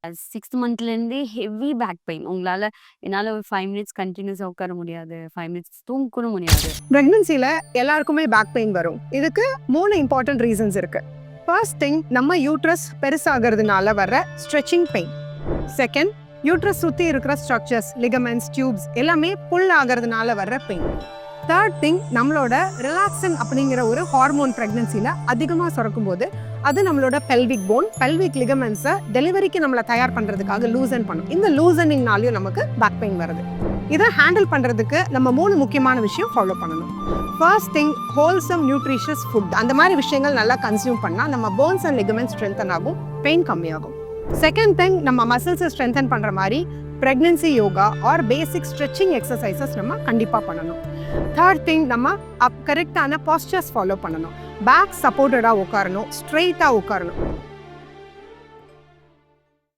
6th மந்த்லேருந்தே heavy back pain. என்னால ஒரு 5 minutes கன்டினியூஸா உட்கார முடியாது. 5 மினிட்ஸ் தூங்க கூட முடியாது. பிரெக்னன்சில எல்லாருக்குமே பேக் பெயின் வரும். இதுக்கு 3 இம்பார்ட்டன்ட் ரீசன்ஸ் இருக்கு. ஃபர்ஸ்ட் திங், நம்ம யூட்ரஸ் பெருசாகிறதுனால வர்ற ஸ்ட்ரெச்சிங் பெயின். செகண்ட், யூட்ரஸ் சுத்தி இருக்கிற ஸ்ட்ரக்சர்ஸ், லிகமெண்ட்ஸ், டியூப்ஸ் எல்லாமே புல் ஆகிறதுனால வர்ற பெயின். தேர்ட் திங், நம்மளோட ரிலாக்சன் அப்படிங்கிற ஒரு ஹார்மோன் பிரெக்னன்சில அதிகமாக சுரக்கும் போது அது நம்மளோட பெல்விக் போன், பெல்விக் லிகமெண்ட்ஸை டெலிவரிக்கு நம்மளை தயார் பண்றதுக்காக லூசன் பண்ணும். இந்த லூசனிங்னாலையும் நமக்கு பேக் பெயின் வருது. இதை ஹேண்டில் பண்றதுக்கு நம்ம 3 முக்கியமான விஷயம் ஃபாலோ பண்ணணும். First thing, wholesome nutritious food. அந்த மாதிரி விஷயங்கள் நல்லா கன்சியூம் பண்ணா நம்ம போன்ஸ் அண்ட் லிகமெண்ட்ஸ் ஸ்ட்ரென்தன் ஆகும், பெயின் கம்மியாகும். செகண்ட் திங், நம்ம மசில்ஸை ஸ்ட்ரென்தன் பண்ற மாதிரி பிரெக்னன்சி யோகா ஆர் பேசிக் ஸ்ட்ரெச்சிங் எக்ஸசைசஸ் நம்ம கண்டிப்பாக பண்ணணும். தேர்ட் திங், நம்ம கரெக்டான பாஸ்டர்ஸ் ஃபாலோ பண்ணணும். பேக் சப்போர்ட்டடாக உட்காரணும், ஸ்ட்ரெயிட்டாக உட்காரணும்.